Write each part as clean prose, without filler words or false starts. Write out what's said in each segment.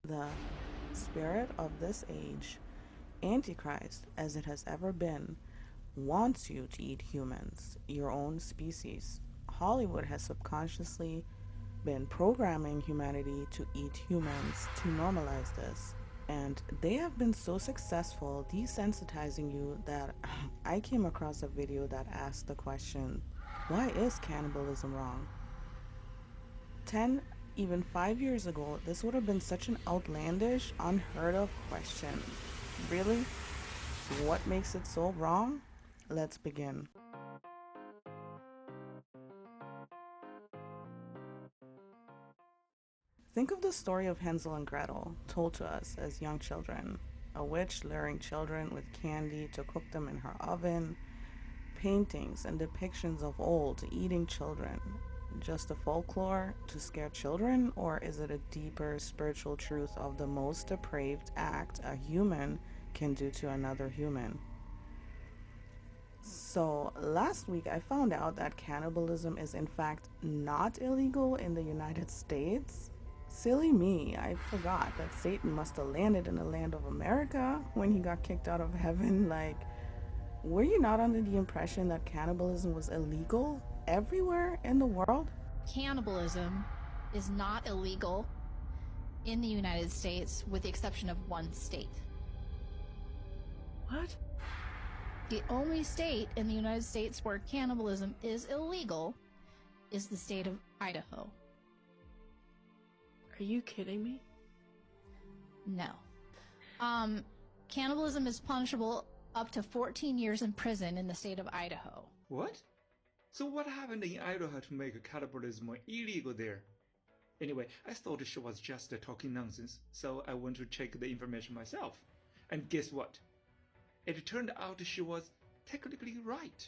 The spirit of this age, Antichrist as it has ever been, wants you to eat humans, your own species. Hollywood has subconsciously been programming humanity to eat humans to normalize this. And they have been so successful desensitizing you that I came across a video that asked the question, why is cannibalism wrong? 10, even 5 years ago, this would have been such an outlandish, unheard of question. Really? What makes it so wrong? Let's begin. Think of the story of Hansel and Gretel, told to us as young children. A witch luring children with candy to cook them in her oven, paintings and depictions of old eating children. Just a folklore to scare children, or is it a deeper spiritual truth of the most depraved act a human can do to another human? So, last week I found out that cannibalism is in fact not illegal in the United States. Silly me, I forgot that Satan must have landed in the land of America when he got kicked out of heaven. Like, were you not under the impression that cannibalism was illegal everywhere in the world? Cannibalism is not illegal in the United States with the exception of one state. What? The only state in the United States where cannibalism is illegal is the state of Idaho. Are you kidding me? No. Cannibalism is punishable up to 14 years in prison in the state of Idaho. What? So what happened in Idaho to make cannibalism illegal there? Anyway, I thought she was just talking nonsense, so I went to check the information myself. And guess what? It turned out she was technically right.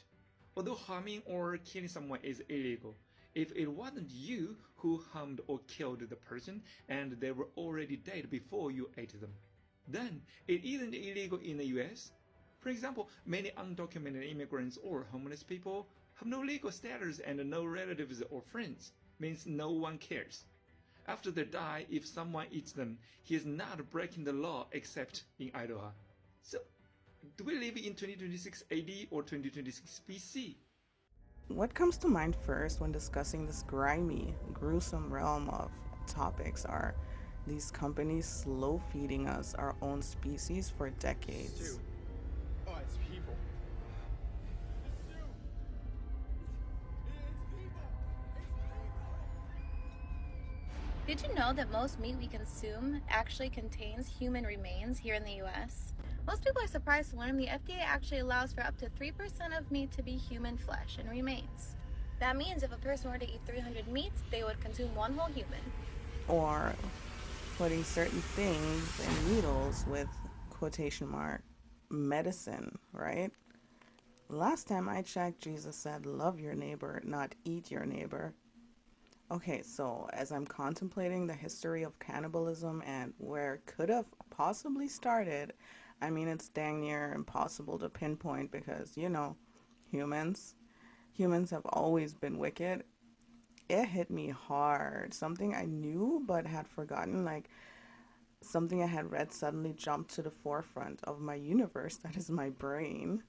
Although harming or killing someone is illegal, if it wasn't you who harmed or killed the person and they were already dead before you ate them, then it isn't illegal in the US. For example, many undocumented immigrants or homeless people have no legal status and no relatives or friends, means no one cares. After they die, if someone eats them, he is not breaking the law except in Idaho. So, do we live in 2026 AD or 2026 BC? What comes to mind first when discussing this grimy, gruesome realm of topics are these companies slow feeding us our own species for decades. Sue. Oh, it's people. It's Sue. It's people. Did you know that most meat we consume actually contains human remains here in the US? Most people are surprised to learn the FDA actually allows for up to 3% of meat to be human flesh and remains. That means if a person were to eat 300 meats, they would consume one whole human. Or putting certain things in needles with quotation mark medicine, right? Last time I checked, Jesus said, love your neighbor, not eat your neighbor. Okay, so as I'm contemplating the history of cannibalism and where it could have possibly started, I mean, it's dang near impossible to pinpoint because, humans have always been wicked. It hit me hard. Something I knew but had forgotten, like something I had read suddenly jumped to the forefront of my universe, that is my brain.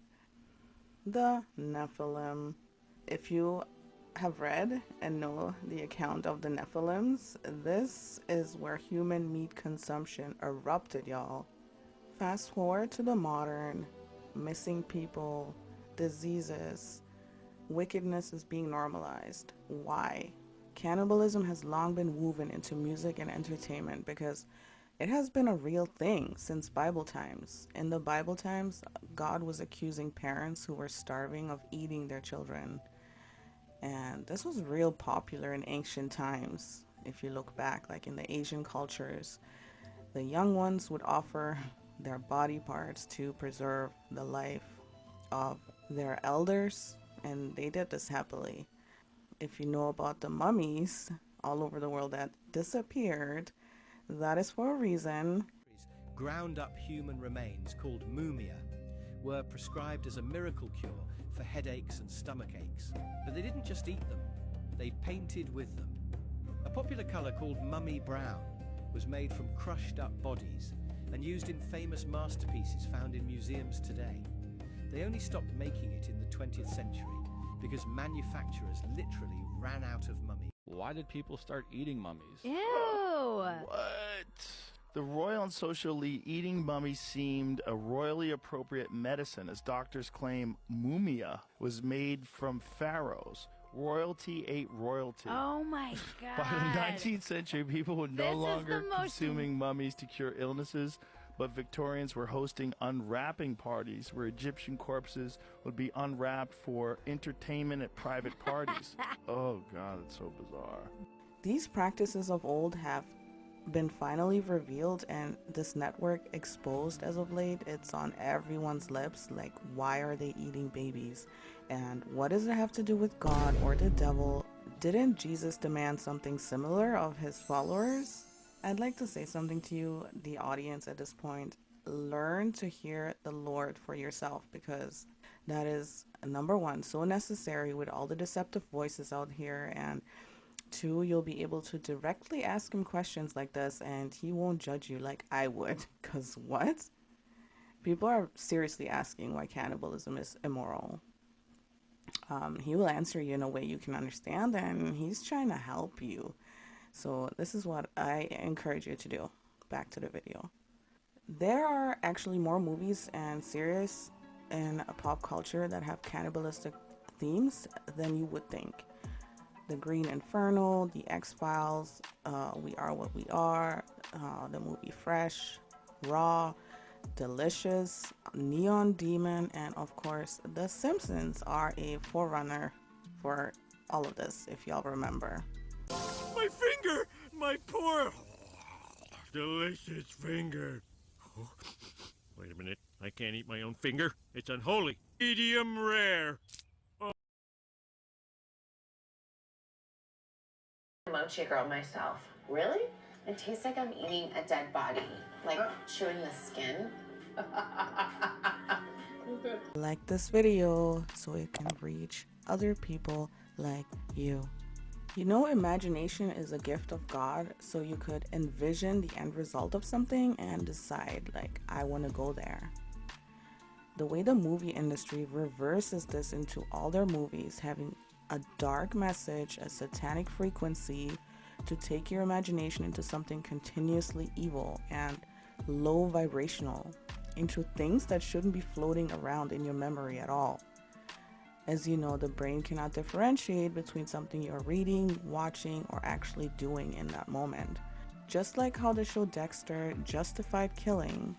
The Nephilim. If you have read and know the account of the Nephilims, this is where human meat consumption erupted, y'all. Fast forward to the modern, missing people, diseases, wickedness is being normalized. Why? Cannibalism has long been woven into music and entertainment because it has been a real thing since Bible times. In the Bible times, God was accusing parents who were starving of eating their children. And this was real popular in ancient times. If you look back, like in the Asian cultures, the young ones would offer their body parts to preserve the life of their elders, and they did this happily. If you know about the mummies all over the world that disappeared, that is for a reason. Ground up human remains called mumia were prescribed as a miracle cure for headaches and stomach aches. But they didn't just eat them, they painted with them. A popular colour called mummy brown was made from crushed up bodies and used in famous masterpieces found in museums today. They only stopped making it in the 20th century because manufacturers literally ran out of mummies. Why did people start eating mummies? Ew! What? The royal and social elite eating mummies seemed a royally appropriate medicine, as doctors claim mumia was made from pharaohs. Royalty ate royalty. Oh my god. By the 19th century, people were no This is longer the most- consuming mummies to cure illnesses, but Victorians were hosting unwrapping parties where Egyptian corpses would be unwrapped for entertainment at private parties. Oh god, it's so bizarre. These practices of old have been finally revealed and this network exposed as of late. It's on everyone's lips, like, why are they eating babies? And what does it have to do with God or the devil? Didn't Jesus demand something similar of his followers? I'd like to say something to you, the audience, at this point. Learn to hear the Lord for yourself, because that is, number one, so necessary with all the deceptive voices out here, and two, you'll be able to directly ask him questions like this and he won't judge you like I would. Because what? People are seriously asking why cannibalism is immoral. He will answer you in a way you can understand, and he's trying to help you. So this is what I encourage you to do. Back to the video. There are actually more movies and series in pop culture that have cannibalistic themes than you would think. The Green Inferno, The X-Files, We Are What We Are, the movie Fresh, Raw, Delicious, Neon Demon, and of course The Simpsons are a forerunner for all of this, if y'all remember. My finger! My poor delicious finger. Oh, wait a minute. I can't eat my own finger. It's unholy. Medium rare. Mochi girl myself. Really? It tastes like I'm eating a dead body, like chewing the skin. Like this video so it can reach other people like you. You know, imagination is a gift of God, so you could envision the end result of something and decide, like, I want to go there. The way the movie industry reverses this into all their movies, having a dark message, a satanic frequency to take your imagination into something continuously evil and low vibrational, into things that shouldn't be floating around in your memory at all. As you know, the brain cannot differentiate between something you're reading, watching, or actually doing in that moment. Just like how the show Dexter justified killing,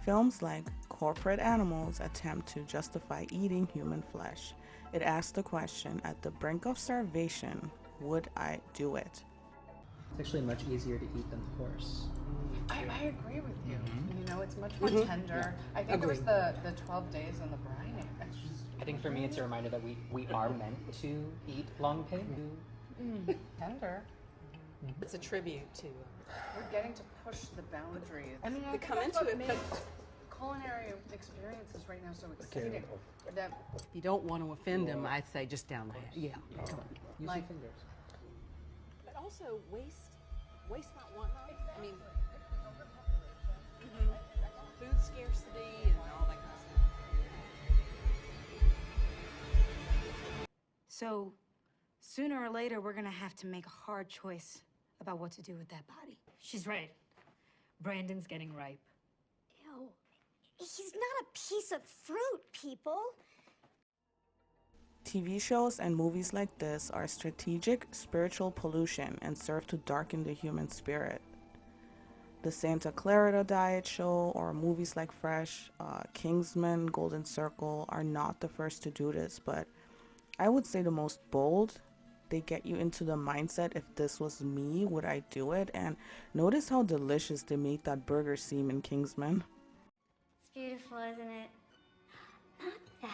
films like Corporate Animals attempt to justify eating human flesh. It asks the question, at the brink of starvation, would I do it? It's actually much easier to eat than the horse. I agree with you. You know, it's much more tender. I think Agreed. there was the 12 days on the brine. I think for me it's a reminder that we are meant to eat long pig. Tender. It's a tribute to. We're getting to push the boundaries. I mean, They come into it, but culinary experiences right now so exciting. That if you don't want to offend them, I'd say just down the head. Yeah. Come on, use your fingers. But also waste not, want not. I mean, food scarcity and all that kind of stuff. So, sooner or later, we're gonna have to make a hard choice about what to do with that body. She's right. Brandon's getting ripe. Ew. He's not a piece of fruit, people. TV shows and movies like this are strategic spiritual pollution and serve to darken the human spirit. The Santa Clarita Diet show or movies like Fresh, Kingsman, Golden Circle are not the first to do this, but I would say the most bold. They get you into the mindset, if this was me, would I do it? And notice how delicious they make that burger seem in Kingsman. It's beautiful, isn't it? Not that.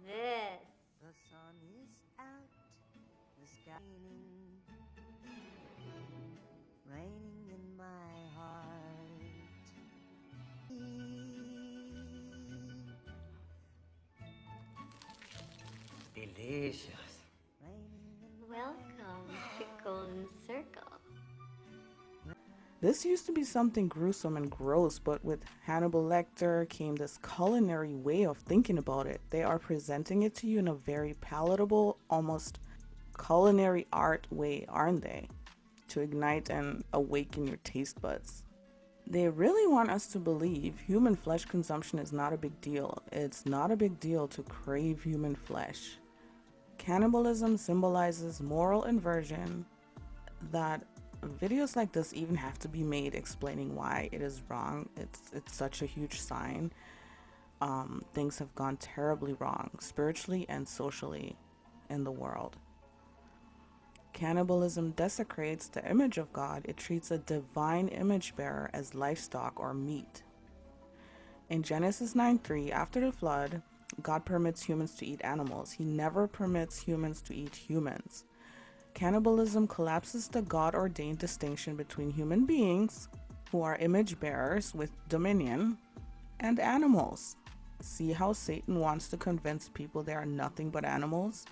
This. The sun is out, the sky raining in my heart. Delicious. Welcome to Golden Circle. This used to be something gruesome and gross, but with Hannibal Lecter came this culinary way of thinking about it. They are presenting it to you in a very palatable, almost culinary art way, aren't they? To ignite and awaken your taste buds. They really want us to believe human flesh consumption is not a big deal. It's not a big deal to crave human flesh. Cannibalism symbolizes moral inversion that videos like this even have to be made explaining why it is wrong. It's such a huge sign. Things have gone terribly wrong, spiritually and socially, in the world. Cannibalism desecrates the image of God. It treats a divine image bearer as livestock or meat. In Genesis 9:3, after the flood, God permits humans to eat animals. He never permits humans to eat humans. Cannibalism collapses the God-ordained distinction between human beings, who are image bearers with dominion, and animals. See how Satan wants to convince people they are nothing but animals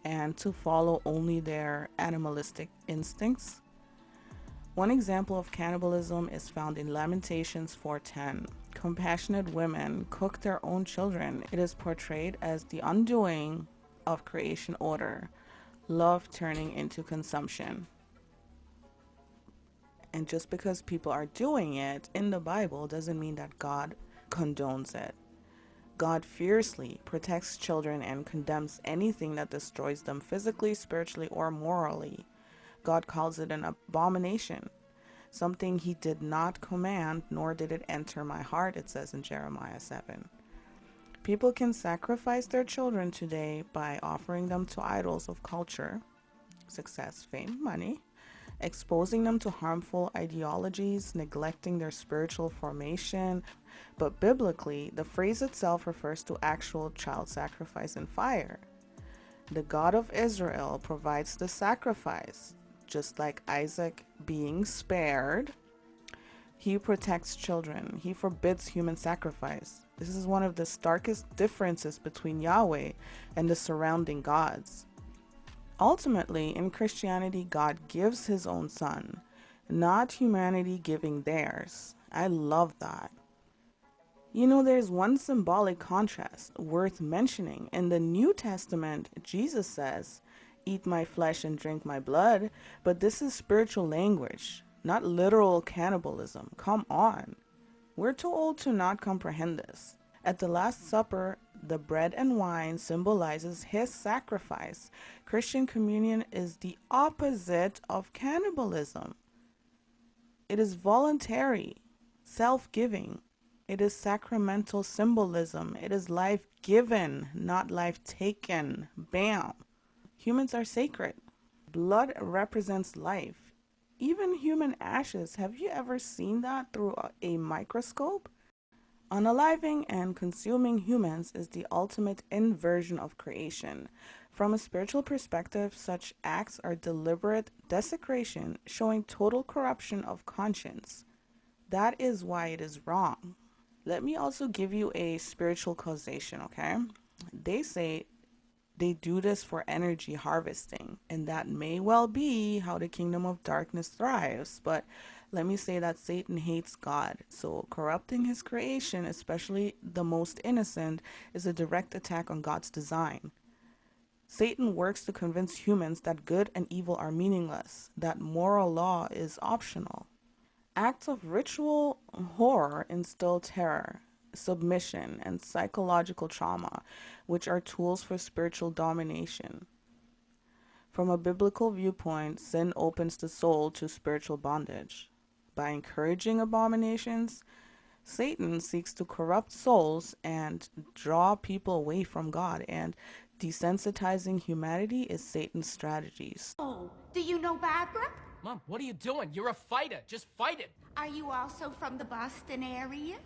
and to follow only their animalistic instincts? One example of cannibalism is found in Lamentations 4:10. Compassionate women cook their own children. It is portrayed as the undoing of creation order, love turning into consumption. And just because people are doing it in the Bible doesn't mean that God condones it. God fiercely protects children and condemns anything that destroys them physically, spiritually, or morally. God calls it an abomination, something he did not command, nor did it enter my heart, it says in Jeremiah 7. People can sacrifice their children today by offering them to idols of culture, success, fame, money, exposing them to harmful ideologies, neglecting their spiritual formation. But biblically, the phrase itself refers to actual child sacrifice in fire. The God of Israel provides the sacrifice, just like Isaac being spared. He protects children. He forbids human sacrifice. This is one of the starkest differences between Yahweh and the surrounding gods. Ultimately, in Christianity, God gives his own son, not humanity giving theirs. I love that. You know, there's one symbolic contrast worth mentioning. In the New Testament, Jesus says, "Eat my flesh and drink my blood," but this is spiritual language, not literal cannibalism. Come on. We're too old to not comprehend this. At the Last Supper, the bread and wine symbolizes his sacrifice. Christian communion is the opposite of cannibalism. It is voluntary, self-giving. It is sacramental symbolism. It is life given, not life taken. Bam. Humans are sacred. Blood represents life. Even human ashes. Have you ever seen that through a microscope? Unaliving and consuming humans is the ultimate inversion of creation. From a spiritual perspective, such acts are deliberate desecration, showing total corruption of conscience. That is why it is wrong. Let me also give you a spiritual causation, okay? They say they do this for energy harvesting, and that may well be how the kingdom of darkness thrives, but let me say that Satan hates God, so corrupting his creation, especially the most innocent, is a direct attack on God's design. Satan works to convince humans that good and evil are meaningless, that moral law is optional. Acts of ritual horror instill terror, submission, and psychological trauma, which are tools for spiritual domination. From a biblical viewpoint, sin opens the soul to spiritual bondage. By encouraging abominations, Satan seeks to corrupt souls and draw people away from God, and desensitizing humanity is Satan's strategies. Oh, do you know Barbara? Mom, what are you doing? You're a fighter. Just fight it. Are you also from the Boston area?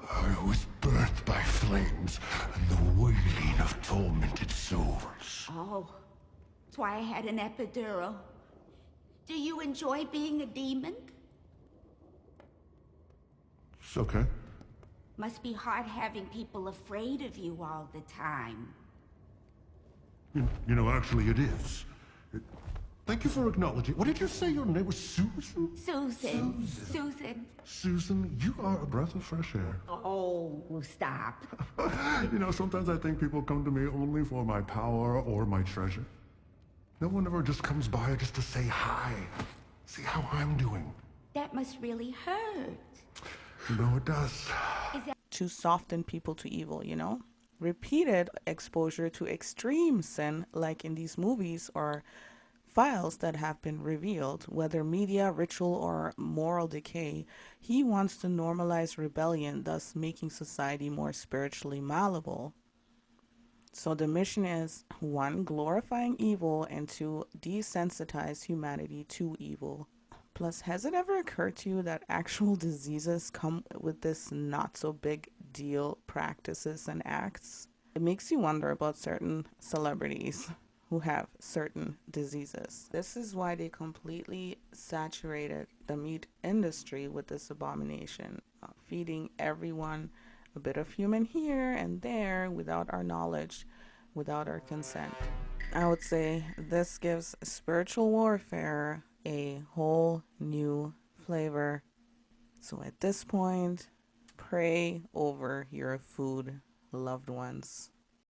I was birthed by flames and the wailing of tormented souls. Oh, that's why I had an epidural. Do you enjoy being a demon? It's okay. Must be hard having people afraid of you all the time. You know, actually it is. Thank you for acknowledging. What did you say your name was? Susan? Susan. Susan, you are a breath of fresh air. Oh, stop. You know, sometimes I think people come to me only for my power or my treasure. No one ever just comes by just to say hi. See how I'm doing. That must really hurt. You know it does. To soften people to evil, you know? Repeated exposure to extreme sin, like in these movies or files that have been revealed, whether media, ritual, or moral decay, he wants to normalize rebellion, thus making society more spiritually malleable. So the mission is 1, glorifying evil, and 2, desensitize humanity to evil. Plus, has it ever occurred to you that actual diseases come with this not so big deal practices and acts? It makes you wonder about certain celebrities who have certain diseases. This is why they completely saturated the meat industry with this abomination, feeding everyone a bit of human here and there without our knowledge, without our consent. I would say this gives spiritual warfare a whole new flavor. So at this point, pray over your food loved ones.